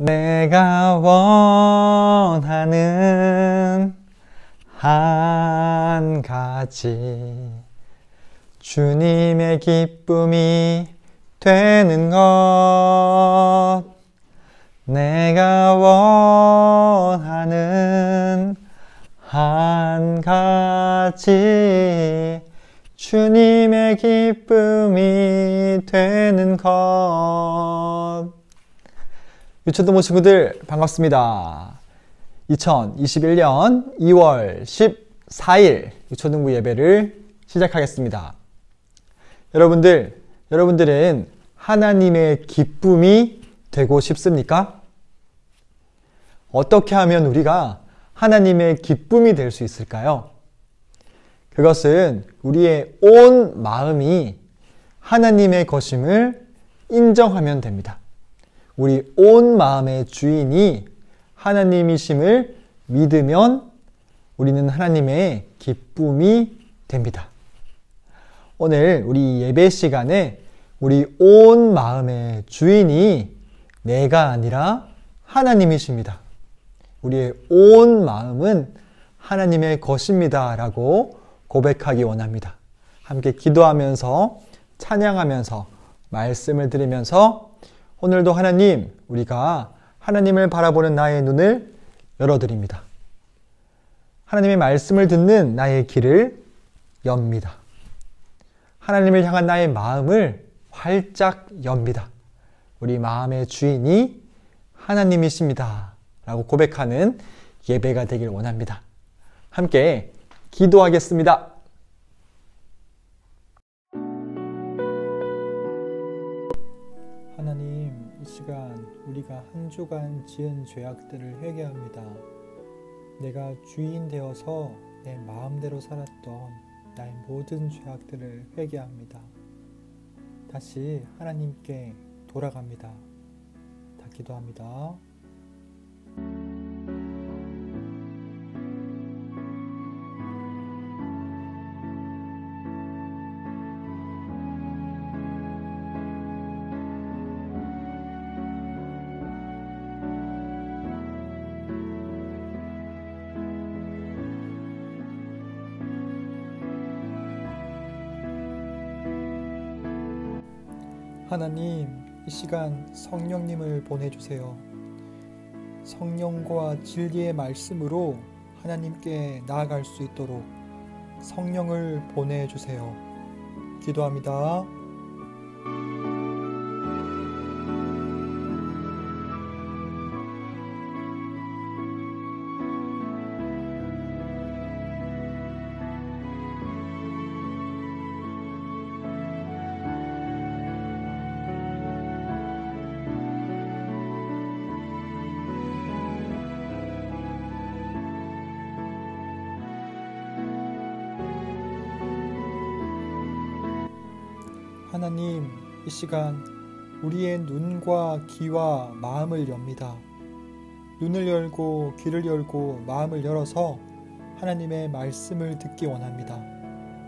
내가 원하는 한 가지 주님의 기쁨이 되는 것. 내가 원하는 한 가지 주님의 기쁨이 되는 것. 유초등부 친구들 반갑습니다. 2021년 2월 14일 유초등부 예배를 시작하겠습니다. 여러분들은 하나님의 기쁨이 되고 싶습니까? 어떻게 하면 우리가 하나님의 기쁨이 될 수 있을까요? 그것은 우리의 온 마음이 하나님의 것임을 인정하면 됩니다. 우리 온 마음의 주인이 하나님이심을 믿으면 우리는 하나님의 기쁨이 됩니다. 오늘 우리 예배 시간에 우리 온 마음의 주인이 내가 아니라 하나님이십니다. 우리의 온 마음은 하나님의 것입니다 라고 고백하기 원합니다. 함께 기도하면서 찬양하면서 말씀을 들으면서 오늘도 하나님, 우리가 하나님을 바라보는 나의 눈을 열어드립니다. 하나님의 말씀을 듣는 나의 귀를 엽니다. 하나님을 향한 나의 마음을 활짝 엽니다. 우리 마음의 주인이 하나님이십니다 라고 고백하는 예배가 되길 원합니다. 함께 기도하겠습니다. 하나님, 이 시간 우리가 한 주간 지은 죄악들을 회개합니다. 내가 주인 되어서 내 마음대로 살았던 나의 모든 죄악들을 회개합니다. 다시 하나님께 돌아갑니다. 다 기도합니다. 하나님, 이 시간 성령님을 보내주세요. 성령과 진리의 말씀으로 하나님께 나아갈 수 있도록 성령을 보내주세요. 기도합니다. 하나님, 이 시간 우리의 눈과 귀와 마음을 엽니다. 눈을 열고 귀를 열고 마음을 열어서 하나님의 말씀을 듣기 원합니다.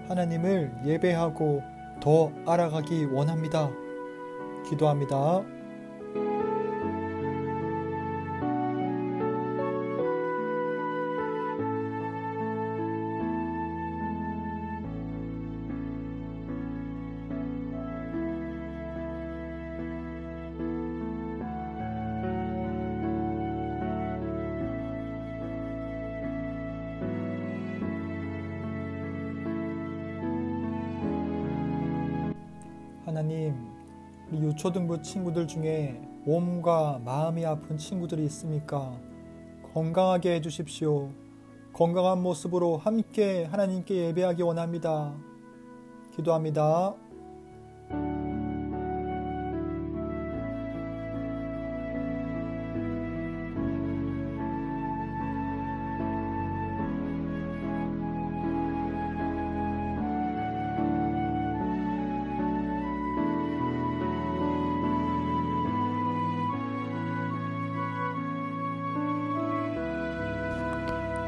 하나님을 예배하고 더 알아가기 원합니다. 기도합니다. 하나님, 우리 유초등부 친구들 중에 몸과 마음이 아픈 친구들이 있습니까? 건강하게 해주십시오. 건강한 모습으로 함께 하나님께 예배하기 원합니다. 기도합니다.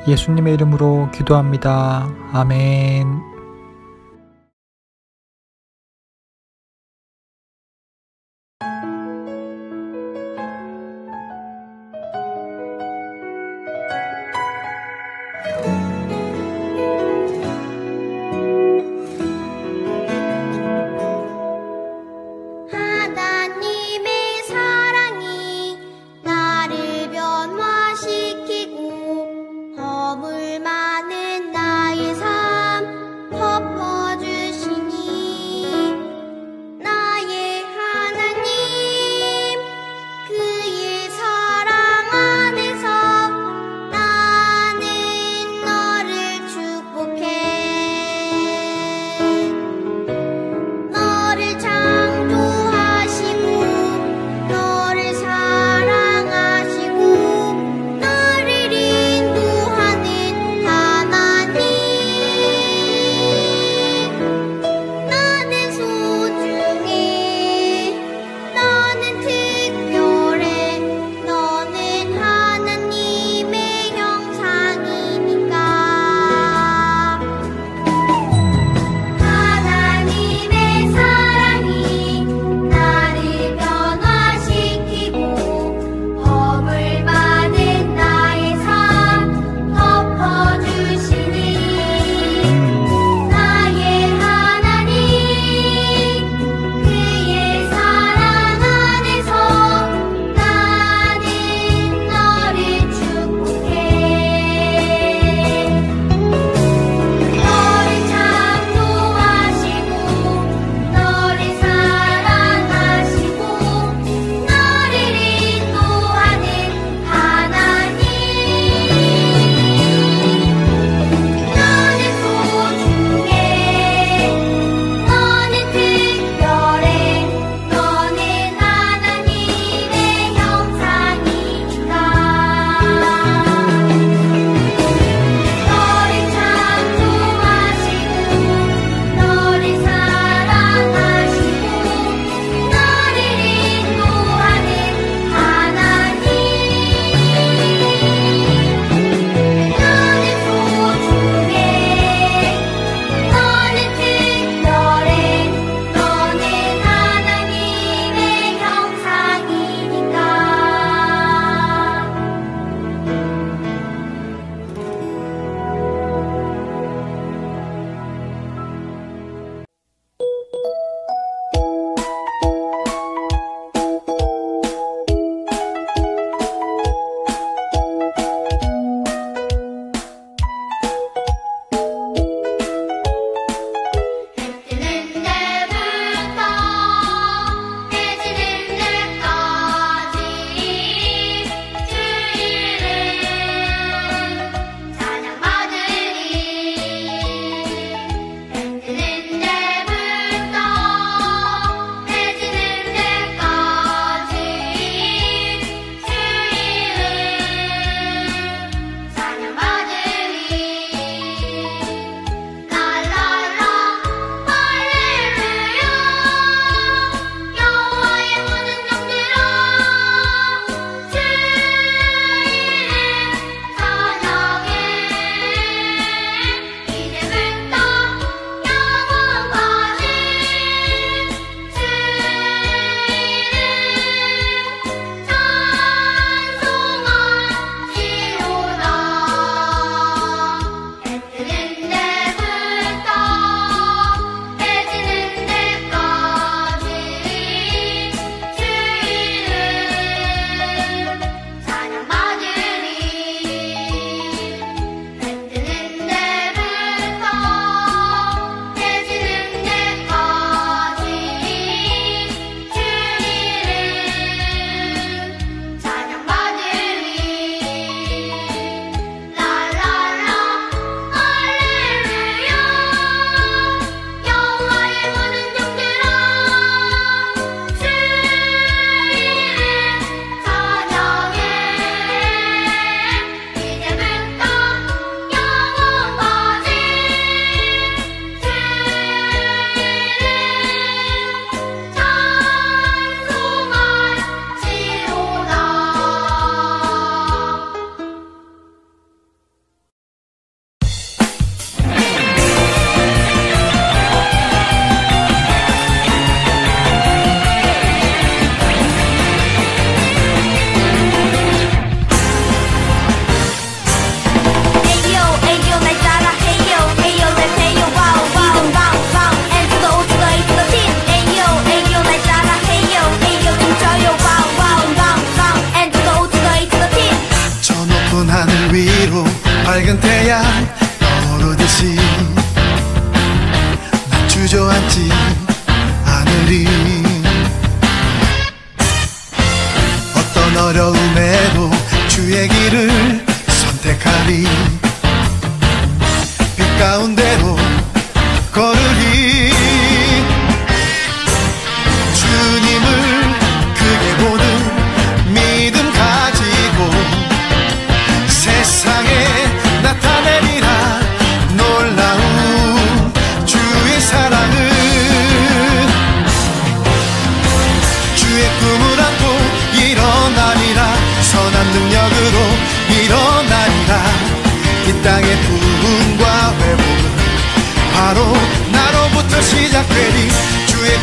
예수님의 이름으로 기도합니다. 아멘.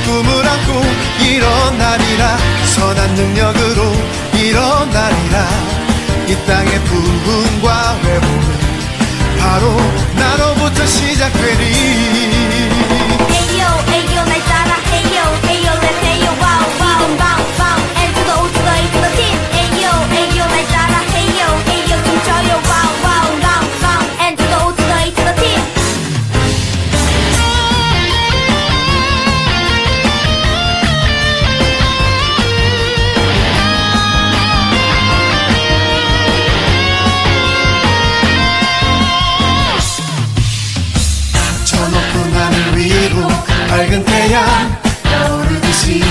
꿈을 안고 일어나리라. 선한 능력으로 일어나리라. 이 땅의 부흥과 회복은 바로 나로부터 시작되리. Ayo, ayo, 날 따라 Ayo, ayo, let's ayo, wow, wow, wow, wow. And to the O to the A to the T. Ayo, ayo, 날 따라 Ayo, ayo, 춤춰요, wow, wow, wow, wow. And to the O to the A to the T. 저 높은 하늘 위로 밝은 태양 떠오르듯이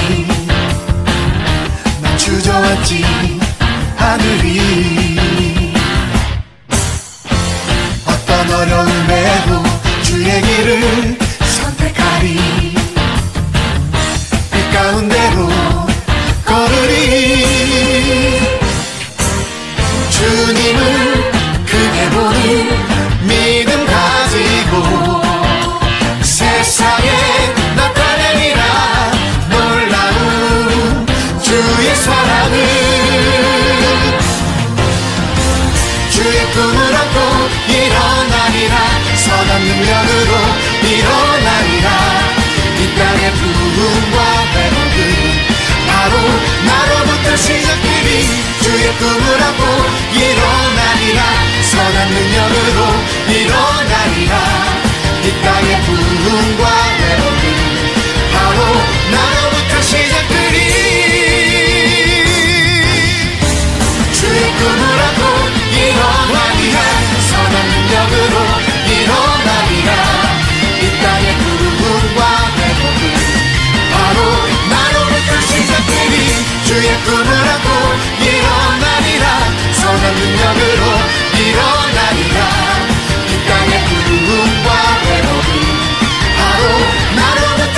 난 주저앉지 않으리. 어떤 어려움에도 주의 길을 선택하리. 빛 가운데로 걸으리. 주님을 크게 보는 믿음 가지고 세상에 나타내리라. 놀라운 주의 사랑을. 주의 꿈을 안고 일어나리라. 선한 능력으로 일어나리라. 이 땅의 부흥과 회복은 바로 나로부터 시작되리. 주의 꿈을 안고 일어나리라. 선한 능력으로 일어나리라. 이 땅의 부흥과 회복은 바로 나로부터 시작되리. 주의 꿈을 안고 일어나리라. 선한 능력으로 일어나리라. 이 땅의 부흥과 회복은 바로 나로부터 시작되리. 주의 꿈을 안고 일어나리라. 선한 능력으로 일어나리라. 이 땅의 부흥과 회복은 바로 나로부터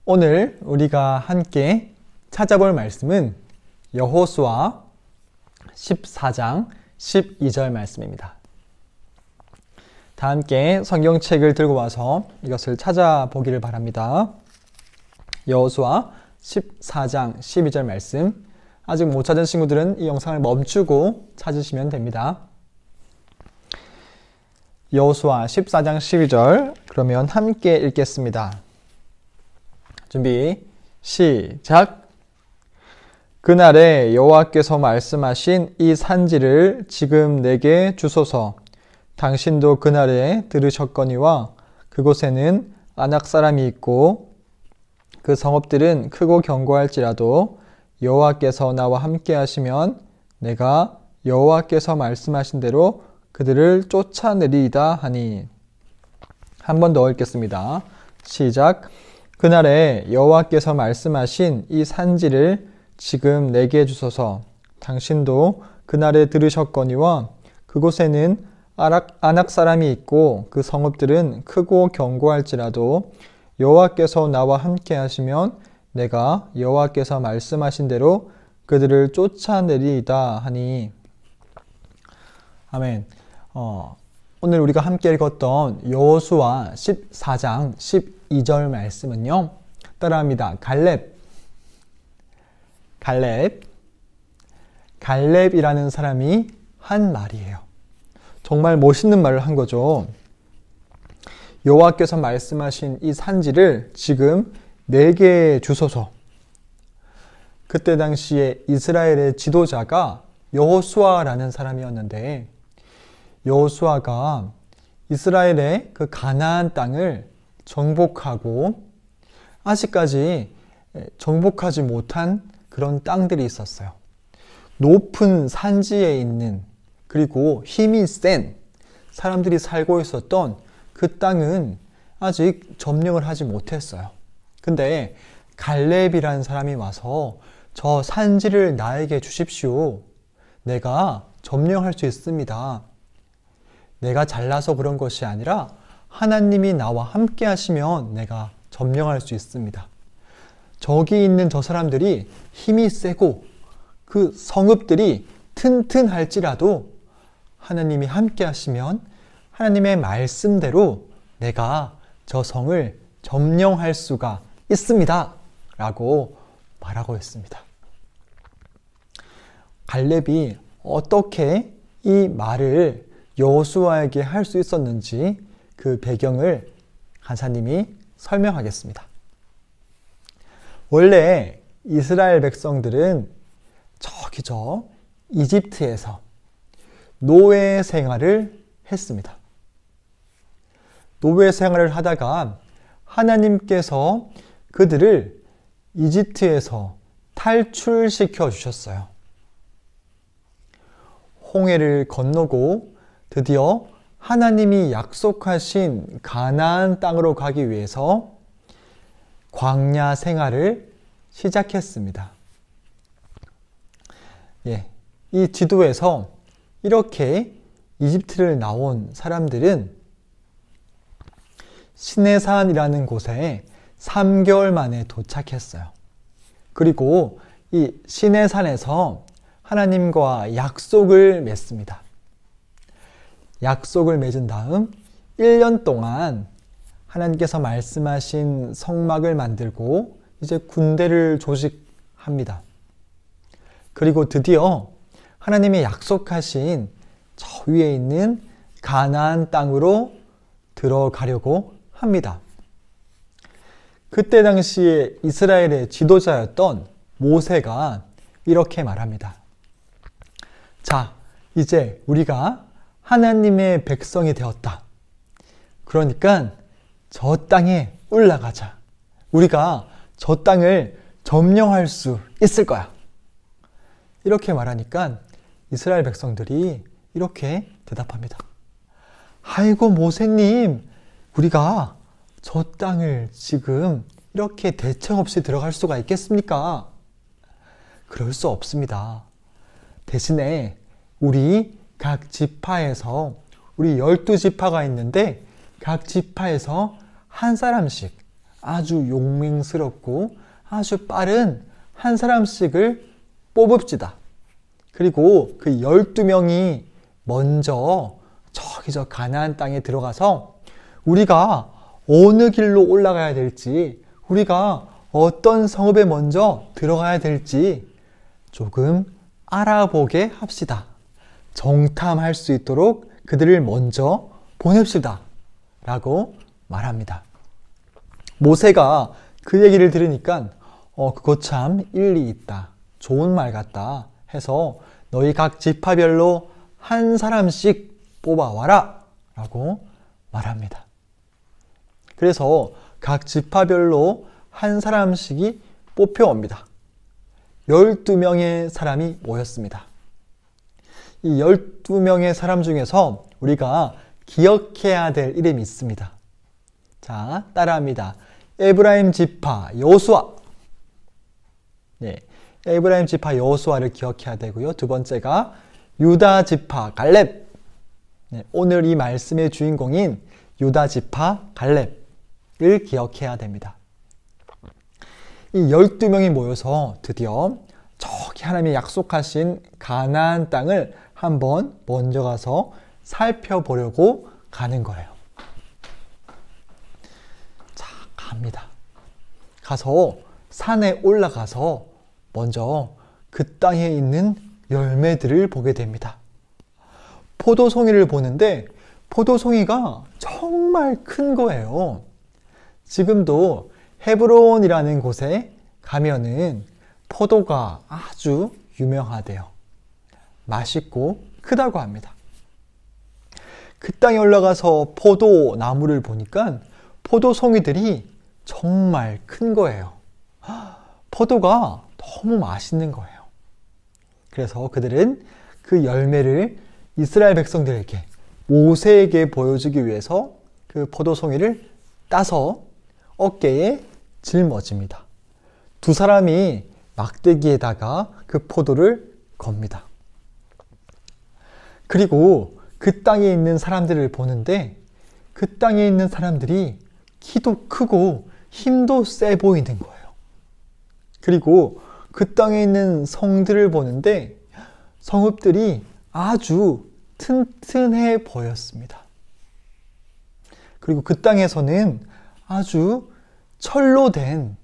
오늘 우리가 함께 찾아볼 말씀은 여호수아 14장 12절 말씀입니다. 다 함께 성경책을 들고 와서 이것을 찾아보기를 바랍니다. 여호수아 14장 12절 말씀, 아직 못 찾은 친구들은 이 영상을 멈추고 찾으시면 됩니다. 여호수아 14장 12절, 그러면 함께 읽겠습니다. 준비, 시작! 그날에 여호와께서 말씀하신 이 산지를 지금 내게 주소서. 당신도 그날에 들으셨거니와 그곳에는 아낙 사람이 있고 그 성읍들은 크고 견고할지라도 여호와께서 나와 함께 하시면 내가 여호와께서 말씀하신 대로 그들을 쫓아내리이다 하니. 한 번 더 읽겠습니다. 시작! 그날에 여호와께서 말씀하신 이 산지를 지금 내게 주소서. 당신도 그날에 들으셨거니와 그곳에는 아낙 사람이 있고 그 성읍들은 크고 견고할지라도 여호와께서 나와 함께 하시면 내가 여호와께서 말씀하신 대로 그들을 쫓아내리이다 하니. 아멘. 오늘 우리가 함께 읽었던 여호수아 14장 12절 말씀은요, 따라합니다. 갈렙이라는 사람이 한 말이에요. 정말 멋있는 말을 한 거죠. 여호와께서 말씀하신 이 산지를 지금 내게 주소서. 그때 당시에 이스라엘의 지도자가 여호수아라는 사람이었는데, 여호수아가 이스라엘의 그 가나안 땅을 정복하고 아직까지 정복하지 못한 그런 땅들이 있었어요. 높은 산지에 있는, 그리고 힘이 센 사람들이 살고 있었던 그 땅은 아직 점령을 하지 못했어요. 근데 갈렙이라는 사람이 와서 저 산지를 나에게 주십시오. 내가 점령할 수 있습니다. 내가 잘나서 그런 것이 아니라 하나님이 나와 함께 하시면 내가 점령할 수 있습니다. 저기 있는 저 사람들이 힘이 세고 그 성읍들이 튼튼할지라도 하나님이 함께 하시면 하나님의 말씀대로 내가 저 성을 점령할 수가 있습니다. 라고 말하고 있습니다. 갈렙이 어떻게 이 말을 여호수아에게 할 수 있었는지 그 배경을 간사님이 설명하겠습니다. 원래 이스라엘 백성들은 저기죠, 이집트에서 노예 생활을 했습니다. 노예 생활을 하다가 하나님께서 그들을 이집트에서 탈출시켜 주셨어요. 홍해를 건너고 드디어 하나님이 약속하신 가나안 땅으로 가기 위해서 광야 생활을 시작했습니다. 이 지도에서 이렇게 이집트를 나온 사람들은 시내산이라는 곳에 3개월 만에 도착했어요. 그리고 이 시내산에서 하나님과 약속을 맺습니다. 약속을 맺은 다음 1년 동안 하나님께서 말씀하신 성막을 만들고 이제 군대를 조직합니다. 그리고 드디어 하나님이 약속하신 저 위에 있는 가나안 땅으로 들어가려고 합니다. 그때 당시에 이스라엘의 지도자였던 모세가 이렇게 말합니다. 자, 이제 우리가 하나님의 백성이 되었다. 그러니까 저 땅에 올라가자. 우리가 저 땅을 점령할 수 있을 거야. 이렇게 말하니까 이스라엘 백성들이 이렇게 대답합니다. 아이고 모세님, 우리가 저 땅을 지금 이렇게 대책 없이 들어갈 수가 있겠습니까? 그럴 수 없습니다. 대신에 우리 각 지파에서, 우리 12지파가 있는데 각 지파에서 한 사람씩 아주 용맹스럽고 아주 빠른 한 사람씩을 뽑읍시다. 그리고 그 12명이 먼저 저기 저 가나안 땅에 들어가서 우리가 어느 길로 올라가야 될지, 우리가 어떤 성읍에 먼저 들어가야 될지 조금 알아보게 합시다. 정탐할 수 있도록 그들을 먼저 보냅시다. 라고 말합니다. 모세가 그 얘기를 들으니까 그거 참 일리 있다. 좋은 말 같다 해서 너희 각 지파별로 한 사람씩 뽑아와라 라고 말합니다. 그래서 각 지파별로 한 사람씩이 뽑혀옵니다. 12명의 사람이 모였습니다. 이 12명의 사람 중에서 우리가 기억해야 될 이름이 있습니다. 자, 따라합니다. 에브라임 지파 여호수아. 네, 에브라임 지파 여호수아를 기억해야 되고요. 두 번째가 유다 지파 갈렙. 네, 오늘 이 말씀의 주인공인 유다 지파 갈렙을 기억해야 됩니다. 이 12명이 모여서 드디어 저기 하나님이 약속하신 가나안 땅을 한번 먼저 가서 살펴보려고 가는 거예요. 자, 갑니다. 가서 산에 올라가서 먼저 그 땅에 있는 열매들을 보게 됩니다. 포도송이를 보는데 포도송이가 정말 큰 거예요. 지금도 헤브론이라는 곳에 가면은 포도가 아주 유명하대요. 맛있고 크다고 합니다. 그 땅에 올라가서 포도나무를 보니까 포도송이들이 정말 큰 거예요. 포도가 너무 맛있는 거예요. 그래서 그들은 그 열매를 이스라엘 백성들에게, 모세에게 보여주기 위해서 그 포도송이를 따서 어깨에 짊어집니다. 두 사람이 막대기에다가 그 포도를 겁니다. 그리고 그 땅에 있는 사람들을 보는데 그 땅에 있는 사람들이 키도 크고 힘도 세 보이는 거예요. 그리고 그 땅에 있는 성들을 보는데 성읍들이 아주 튼튼해 보였습니다. 그리고 그 땅에서는 아주 철로 된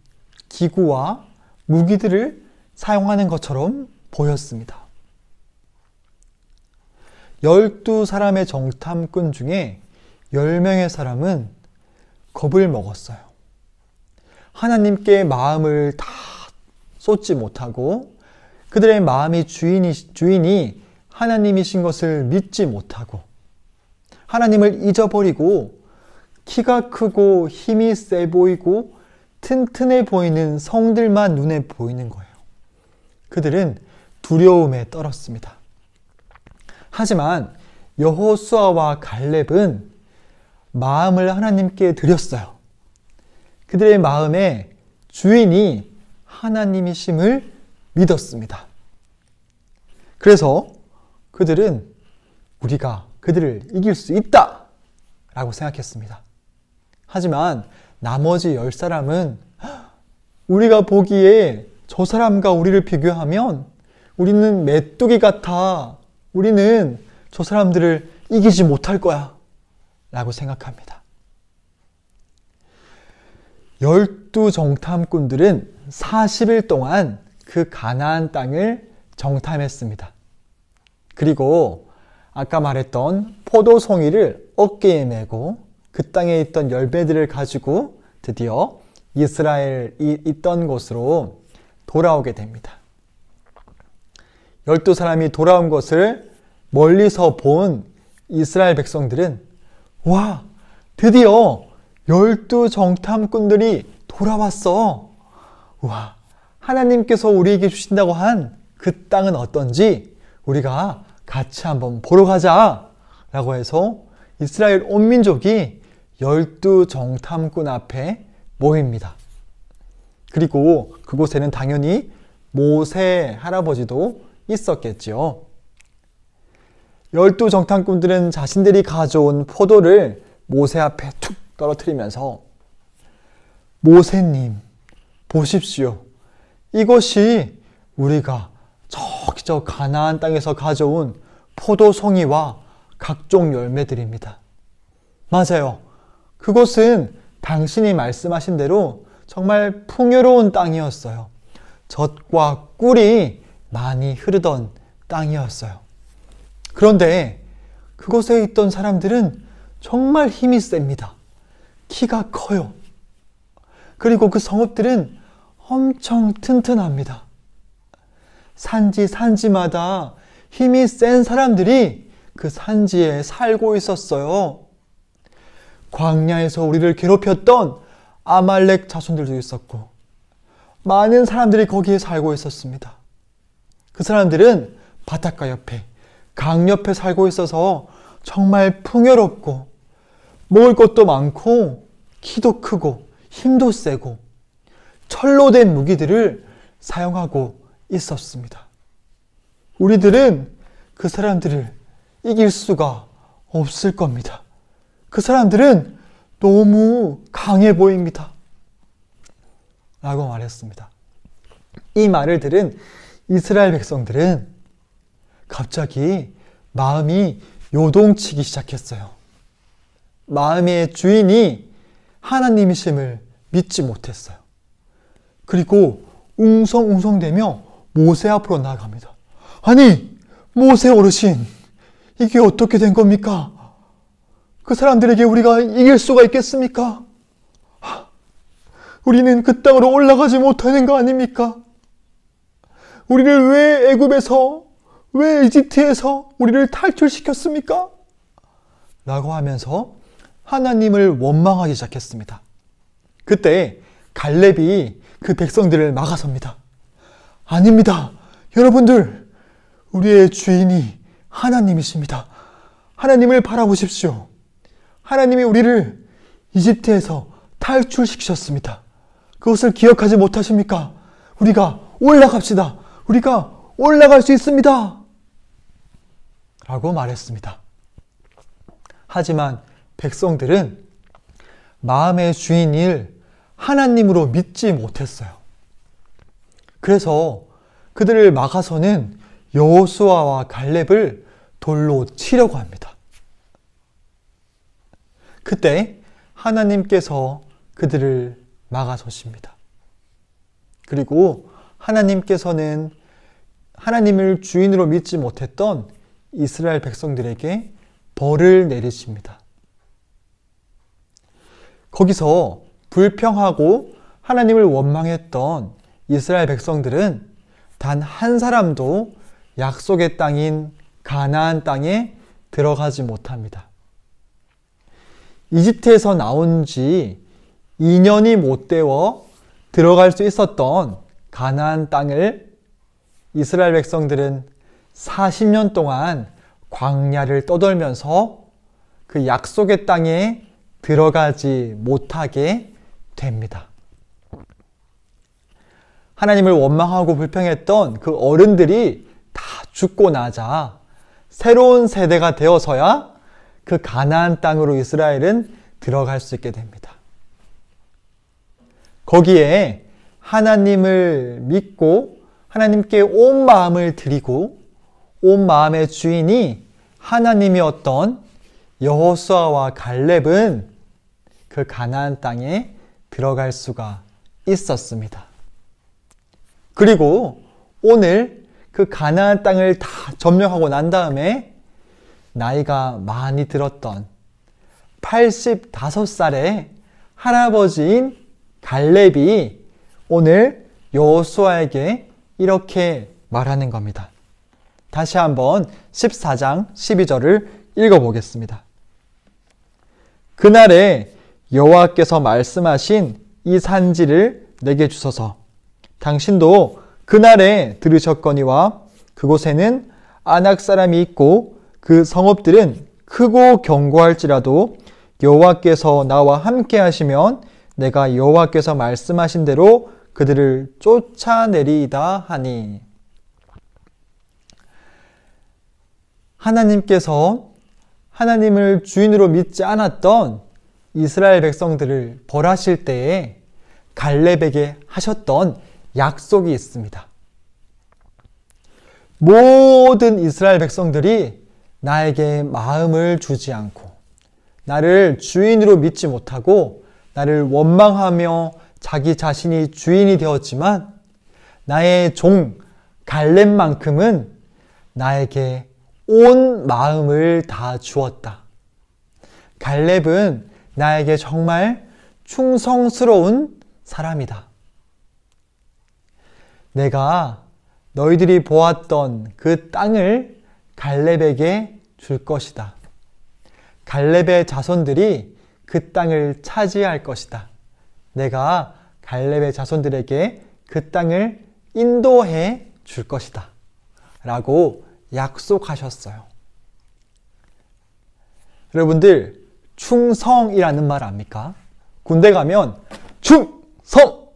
기구와 무기들을 사용하는 것처럼 보였습니다. 12사람의 정탐꾼 중에 10명의 사람은 겁을 먹었어요. 하나님께 마음을 다 쏟지 못하고 그들의 마음이 주인이 하나님이신 것을 믿지 못하고 하나님을 잊어버리고 키가 크고 힘이 세 보이고 튼튼해 보이는 성들만 눈에 보이는 거예요. 그들은 두려움에 떨었습니다. 하지만 여호수아와 갈렙은 마음을 하나님께 드렸어요. 그들의 마음에 주인이 하나님이심을 믿었습니다. 그래서 그들은 우리가 그들을 이길 수 있다 라고 생각했습니다. 하지만 나머지 10사람은 우리가 보기에 저 사람과 우리를 비교하면 우리는 메뚜기 같아. 우리는 저 사람들을 이기지 못할 거야 라고 생각합니다. 12 정탐꾼들은 40일 동안 그 가나안 땅을 정탐했습니다. 그리고 아까 말했던 포도송이를 어깨에 메고 그 땅에 있던 열매들을 가지고 드디어 이스라엘이 있던 곳으로 돌아오게 됩니다. 12사람이 돌아온 것을 멀리서 본 이스라엘 백성들은 와, 드디어 12 정탐꾼들이 돌아왔어. 와, 하나님께서 우리에게 주신다고 한 그 땅은 어떤지 우리가 같이 한번 보러 가자 라고 해서 이스라엘 온 민족이 12 정탐꾼 앞에 모입니다. 그리고 그곳에는 당연히 모세 할아버지도 있었겠지요. 12 정탐꾼들은 자신들이 가져온 포도를 모세 앞에 툭 떨어뜨리면서 모세님, 보십시오. 이것이 우리가 저기 저 가나안 땅에서 가져온 포도송이와 각종 열매들입니다. 맞아요. 그곳은 당신이 말씀하신 대로 정말 풍요로운 땅이었어요. 젖과 꿀이 많이 흐르던 땅이었어요. 그런데 그곳에 있던 사람들은 정말 힘이 셉니다. 키가 커요. 그리고 그 성읍들은 엄청 튼튼합니다. 산지마다 힘이 센 사람들이 그 산지에 살고 있었어요. 광야에서 우리를 괴롭혔던 아말렉 자손들도 있었고 많은 사람들이 거기에 살고 있었습니다. 그 사람들은 바닷가 옆에, 강 옆에 살고 있어서 정말 풍요롭고 먹을 것도 많고 키도 크고 힘도 세고 철로 된 무기들을 사용하고 있었습니다. 우리들은 그 사람들을 이길 수가 없을 겁니다. 그 사람들은 너무 강해 보입니다. 라고 말했습니다. 이 말을 들은 이스라엘 백성들은 갑자기 마음이 요동치기 시작했어요. 마음의 주인이 하나님이심을 믿지 못했어요. 그리고 웅성웅성대며 모세 앞으로 나아갑니다. 아니, 모세 어르신, 이게 어떻게 된 겁니까? 그 사람들에게 우리가 이길 수가 있겠습니까? 우리는 그 땅으로 올라가지 못하는 거 아닙니까? 우리를 왜 애굽에서, 왜 이집트에서 우리를 탈출시켰습니까? 라고 하면서 하나님을 원망하기 시작했습니다. 그때 갈렙이 그 백성들을 막아섭니다. 아닙니다. 여러분들, 우리의 주인이 하나님이십니다. 하나님을 바라보십시오. 하나님이 우리를 이집트에서 탈출시키셨습니다. 그것을 기억하지 못하십니까? 우리가 올라갑시다. 우리가 올라갈 수 있습니다. 라고 말했습니다. 하지만 백성들은 마음의 주인을 하나님으로 믿지 못했어요. 그래서 그들을 막아서는 여호수아와 갈렙을 돌로 치려고 합니다. 그때 하나님께서 그들을 막아서십니다. 그리고 하나님께서는 하나님을 주인으로 믿지 못했던 이스라엘 백성들에게 벌을 내리십니다. 거기서 불평하고 하나님을 원망했던 이스라엘 백성들은 단 한 사람도 약속의 땅인 가나안 땅에 들어가지 못합니다. 이집트에서 나온 지 2년이 못 되어 들어갈 수 있었던 가나안 땅을 이스라엘 백성들은 40년 동안 광야를 떠돌면서 그 약속의 땅에 들어가지 못하게 됩니다. 하나님을 원망하고 불평했던 그 어른들이 다 죽고 나자 새로운 세대가 되어서야 그 가나안 땅으로 이스라엘은 들어갈 수 있게 됩니다. 거기에 하나님을 믿고 하나님께 온 마음을 드리고 온 마음의 주인이 하나님이었던 여호수아와 갈렙은 그 가나안 땅에 들어갈 수가 있었습니다. 그리고 오늘 그 가나안 땅을 다 점령하고 난 다음에 나이가 많이 들었던 85살의 할아버지인 갈렙이 오늘 여호수아에게 이렇게 말하는 겁니다. 다시 한번 14장 12절을 읽어보겠습니다. 그날에 여호와께서 말씀하신 이 산지를 내게 주소서. 당신도 그날에 들으셨거니와 그곳에는 아낙 사람이 있고 그 성읍들은 크고 견고할지라도 여호와께서 나와 함께 하시면 내가 여호와께서 말씀하신 대로 그들을 쫓아내리이다 하니. 하나님께서 하나님을 주인으로 믿지 않았던 이스라엘 백성들을 벌하실 때에 갈렙에게 하셨던 약속이 있습니다. 모든 이스라엘 백성들이 나에게 마음을 주지 않고 나를 주인으로 믿지 못하고 나를 원망하며 자기 자신이 주인이 되었지만 나의 종 갈렙만큼은 나에게 온 마음을 다 주었다. 갈렙은 나에게 정말 충성스러운 사람이다. 내가 너희들이 보았던 그 땅을 갈렙에게 줄 것이다. 갈렙의 자손들이 그 땅을 차지할 것이다. 내가 갈렙의 자손들에게 그 땅을 인도해 줄 것이다. 라고 약속하셨어요. 여러분들, 충성이라는 말 압니까? 군대 가면 충성!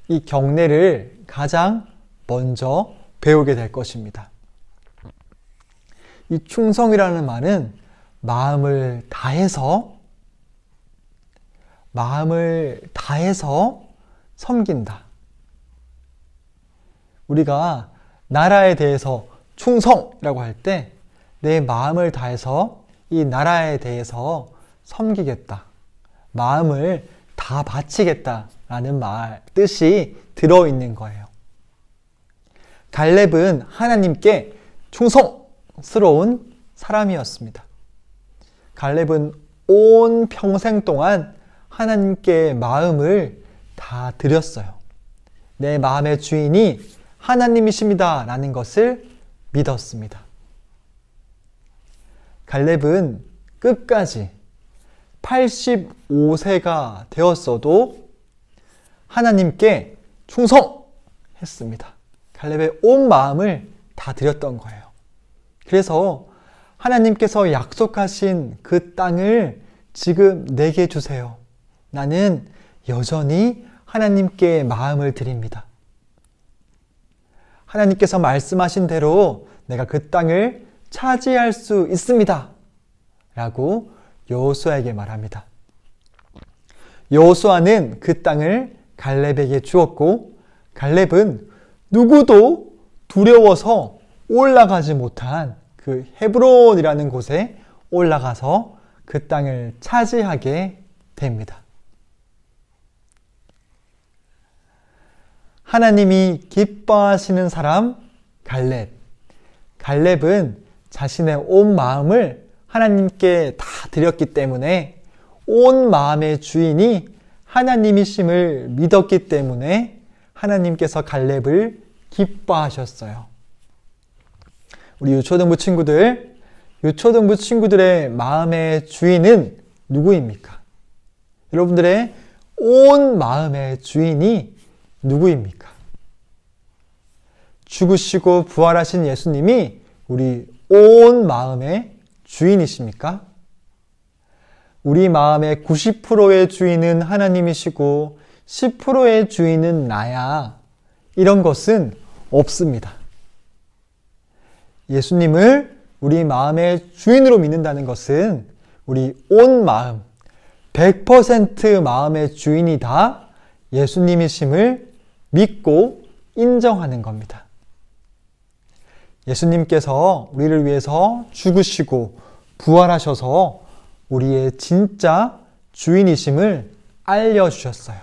이 경례를 가장 먼저 배우게 될 것입니다. 이 충성이라는 말은 마음을 다해서 섬긴다. 우리가 나라에 대해서 충성이라고 할 때 내 마음을 다해서 이 나라에 대해서 섬기겠다. 마음을 다 바치겠다라는 뜻이 들어있는 거예요. 갈렙은 하나님께 충성스러운 사람이었습니다. 갈렙은 온 평생 동안 하나님께 마음을 다 드렸어요. 내 마음의 주인이 하나님이십니다 라는 것을 믿었습니다. 갈렙은 끝까지 85세가 되었어도 하나님께 충성했습니다. 갈렙의 온 마음을 다 드렸던 거예요. 그래서 하나님께서 약속하신 그 땅을 지금 내게 주세요. 나는 여전히 하나님께 마음을 드립니다. 하나님께서 말씀하신 대로 내가 그 땅을 차지할 수 있습니다. 라고 여호수아에게 말합니다. 여호수아는 그 땅을 갈렙에게 주었고 갈렙은 누구도 두려워서 올라가지 못한 그 헤브론이라는 곳에 올라가서 그 땅을 차지하게 됩니다. 하나님이 기뻐하시는 사람 갈렙. 갈렙은 자신의 온 마음을 하나님께 다 드렸기 때문에 온 마음의 주인이 하나님이심을 믿었기 때문에 하나님께서 갈렙을 기뻐하셨어요. 우리 유초등부 친구들의 마음의 주인은 누구입니까? 여러분들의 온 마음의 주인이 누구입니까? 죽으시고 부활하신 예수님이 우리 온 마음의 주인이십니까? 우리 마음의 90%의 주인은 하나님이시고 10%의 주인은 나야. 이런 것은 없습니다. 예수님을 우리 마음의 주인으로 믿는다는 것은 우리 온 마음, 100% 마음의 주인이 다 예수님이심을 믿고 인정하는 겁니다. 예수님께서 우리를 위해서 죽으시고 부활하셔서 우리의 진짜 주인이심을 알려주셨어요.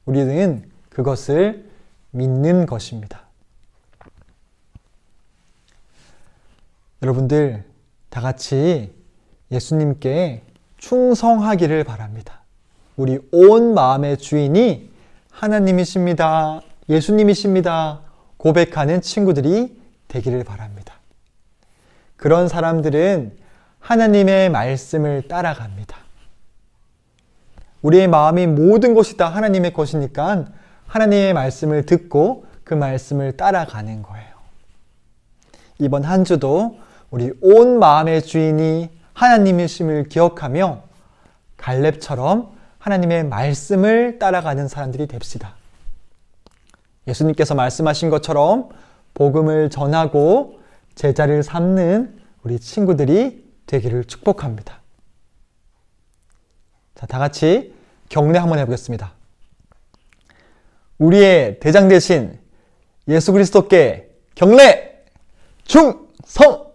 우리는 그것을 믿는 것입니다. 여러분들 다 같이 예수님께 충성하기를 바랍니다. 우리 온 마음의 주인이 하나님이십니다. 예수님이십니다. 고백하는 친구들이 되기를 바랍니다. 그런 사람들은 하나님의 말씀을 따라갑니다. 우리의 마음이 모든 것이 다 하나님의 것이니까 하나님의 말씀을 듣고 그 말씀을 따라가는 거예요. 이번 한 주도 우리 온 마음의 주인이 하나님이심을 기억하며 갈렙처럼 하나님의 말씀을 따라가는 사람들이 됩시다. 예수님께서 말씀하신 것처럼 복음을 전하고 제자를 삼는 우리 친구들이 되기를 축복합니다. 자, 다 같이 경례 한번 해보겠습니다. 우리의 대장 되신 예수 그리스도께 경례, 충성!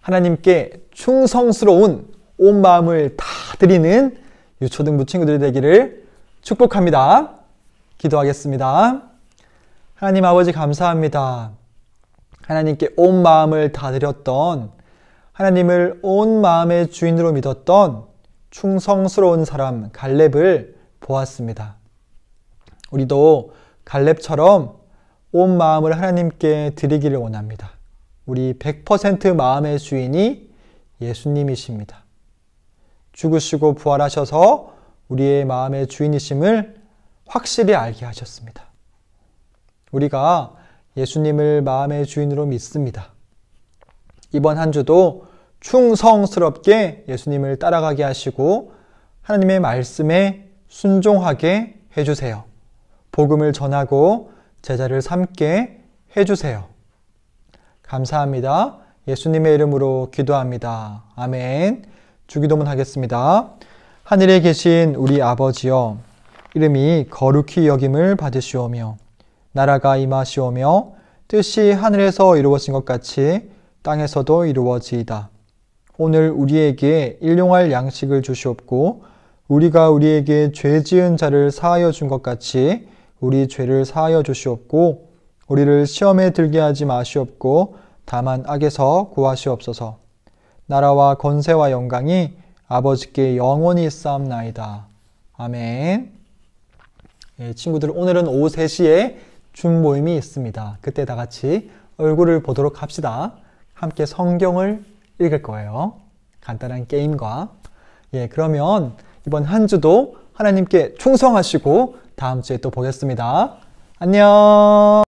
하나님께 충성스러운 온 마음을 다 드리는 유초등부 친구들이 되기를 축복합니다. 기도하겠습니다. 하나님 아버지 감사합니다. 하나님께 온 마음을 다 드렸던, 하나님을 온 마음의 주인으로 믿었던 충성스러운 사람 갈렙을 보았습니다. 우리도 갈렙처럼 온 마음을 하나님께 드리기를 원합니다. 우리 100% 마음의 주인이 예수님이십니다. 죽으시고 부활하셔서 우리의 마음의 주인이심을 확실히 알게 하셨습니다. 우리가 예수님을 마음의 주인으로 믿습니다. 이번 한 주도 충성스럽게 예수님을 따라가게 하시고 하나님의 말씀에 순종하게 해주세요. 복음을 전하고 제자를 삼게 해주세요. 감사합니다. 예수님의 이름으로 기도합니다. 아멘. 주기도문 하겠습니다. 하늘에 계신 우리 아버지여, 이름이 거룩히 여김을 받으시오며 나라가 임하시오며 뜻이 하늘에서 이루어진 것 같이 땅에서도 이루어지이다. 오늘 우리에게 일용할 양식을 주시옵고 우리가 우리에게 죄 지은 자를 사하여 준 것 같이 우리 죄를 사하여 주시옵고 우리를 시험에 들게 하지 마시옵고 다만 악에서 구하시옵소서. 나라와 권세와 영광이 아버지께 영원히 있사옵나이다. 아멘. 친구들, 오늘은 오후 3시에 줌 모임이 있습니다. 그때 다 같이 얼굴을 보도록 합시다. 함께 성경을 읽을 거예요. 간단한 게임과. 그러면 이번 한 주도 하나님께 충성하시고 다음 주에 또 보겠습니다. 안녕.